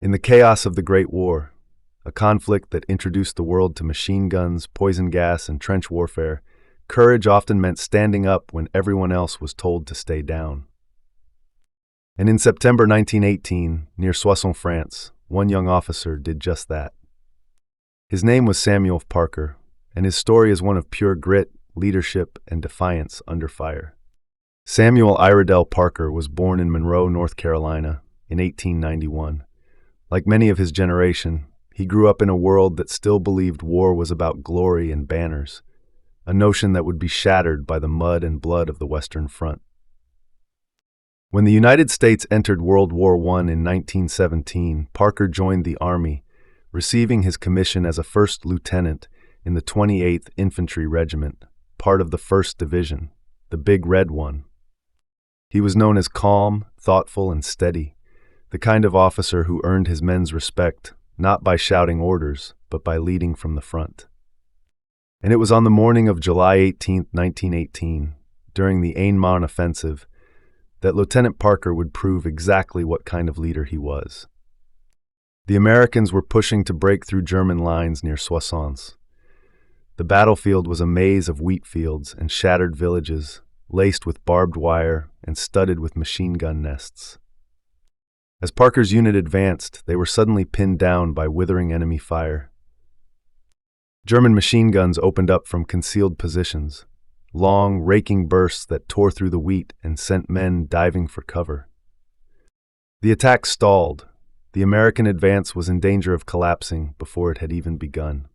In the chaos of the Great War, a conflict that introduced the world to machine guns, poison gas, and trench warfare, courage often meant standing up when everyone else was told to stay down. And in September 1918, near Soissons, France, one young officer did just that. His name was Samuel Parker, and his story is one of pure grit, leadership, and defiance under fire. Samuel Iredell Parker was born in Monroe, North Carolina, in 1891. Like many of his generation, he grew up in a world that still believed war was about glory and banners, a notion that would be shattered by the mud and blood of the Western Front. When the United States entered World War I in 1917, Parker joined the Army, receiving his commission as a first lieutenant in the 28th Infantry Regiment, part of the 1st Division, the Big Red One. He was known as calm, thoughtful, and steady, the kind of officer who earned his men's respect, not by shouting orders, but by leading from the front. And it was on the morning of July 18, 1918, during the Aisne-Marne offensive, that Lieutenant Parker would prove exactly what kind of leader he was. The Americans were pushing to break through German lines near Soissons. The battlefield was a maze of wheat fields and shattered villages, laced with barbed wire and studded with machine gun nests. As Parker's unit advanced, they were suddenly pinned down by withering enemy fire. German machine guns opened up from concealed positions, long, raking bursts that tore through the wheat and sent men diving for cover. The attack stalled. The American advance was in danger of collapsing before it had even begun.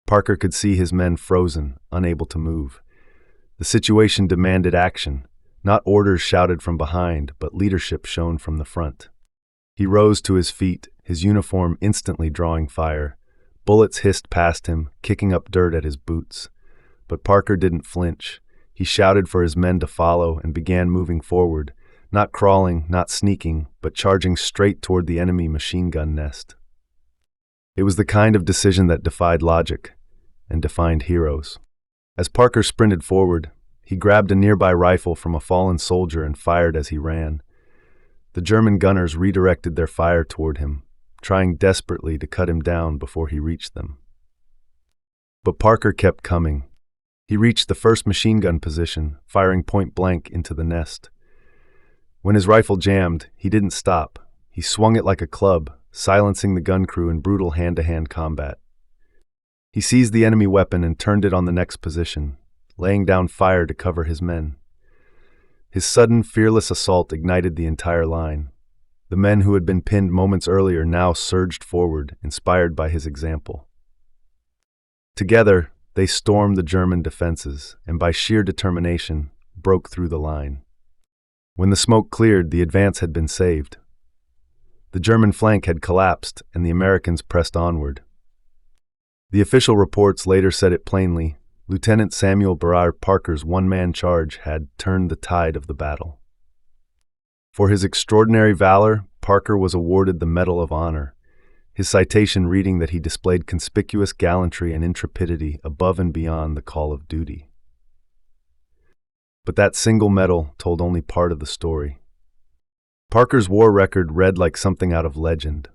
Parker could see his men frozen, unable to move. The situation demanded action, not orders shouted from behind, but leadership shown from the front. He rose to his feet, his uniform instantly drawing fire. Bullets hissed past him, kicking up dirt at his boots. But Parker didn't flinch. He shouted for his men to follow and began moving forward, not crawling, not sneaking, but charging straight toward the enemy machine gun nest. It was the kind of decision that defied logic and defined heroes. As Parker sprinted forward, he grabbed a nearby rifle from a fallen soldier and fired as he ran. The German gunners redirected their fire toward him, trying desperately to cut him down before he reached them. But Parker kept coming. He reached the first machine gun position, firing point blank into the nest. When his rifle jammed, he didn't stop. He swung it like a club, silencing the gun crew in brutal hand-to-hand combat. He seized the enemy weapon and turned it on the next position, laying down fire to cover his men. His sudden, fearless assault ignited the entire line. The men who had been pinned moments earlier now surged forward, inspired by his example. Together, they stormed the German defenses and, by sheer determination, broke through the line. When the smoke cleared, the advance had been saved. The German flank had collapsed, and the Americans pressed onward. The official reports later said it plainly: Lieutenant Samuel Berard Parker's one-man charge had turned the tide of the battle. For his extraordinary valor, Parker was awarded the Medal of Honor, his citation reading that he displayed conspicuous gallantry and intrepidity above and beyond the call of duty. But that single medal told only part of the story. Parker's war record read like something out of legend.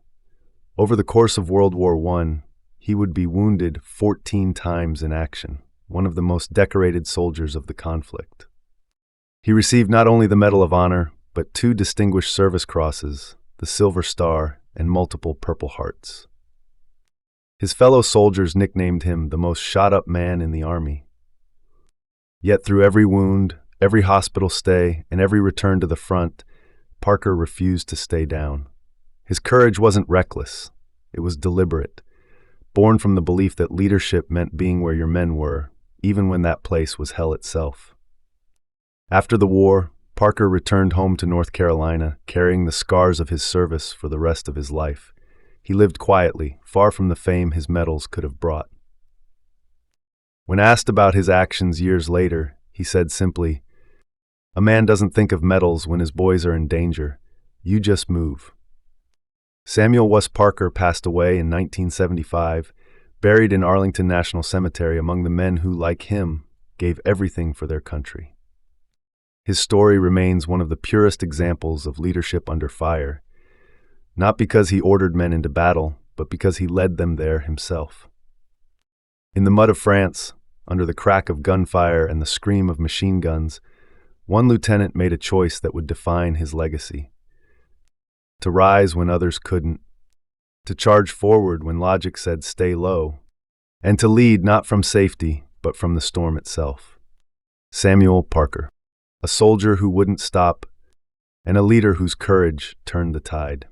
Over the course of World War I, he would be wounded 14 times in action, one of the most decorated soldiers of the conflict. He received not only the Medal of Honor, but 2 Distinguished Service Crosses, the Silver Star, and multiple Purple Hearts. His fellow soldiers nicknamed him the most shot-up man in the Army. Yet through every wound, every hospital stay, and every return to the front, Parker refused to stay down. His courage wasn't reckless. It was deliberate, born from the belief that leadership meant being where your men were, even when that place was hell itself. After the war, Parker returned home to North Carolina, carrying the scars of his service for the rest of his life. He lived quietly, far from the fame his medals could have brought. When asked about his actions years later, he said simply, "A man doesn't think of medals when his boys are in danger. You just move." Samuel West Parker passed away in 1975, buried in Arlington National Cemetery among the men who, like him, gave everything for their country. His story remains one of the purest examples of leadership under fire, not because he ordered men into battle, but because he led them there himself. In the mud of France, under the crack of gunfire and the scream of machine guns, one lieutenant made a choice that would define his legacy. To rise when others couldn't, to charge forward when logic said stay low, and to lead not from safety, but from the storm itself. Samuel Parker, a soldier who wouldn't stop, and a leader whose courage turned the tide.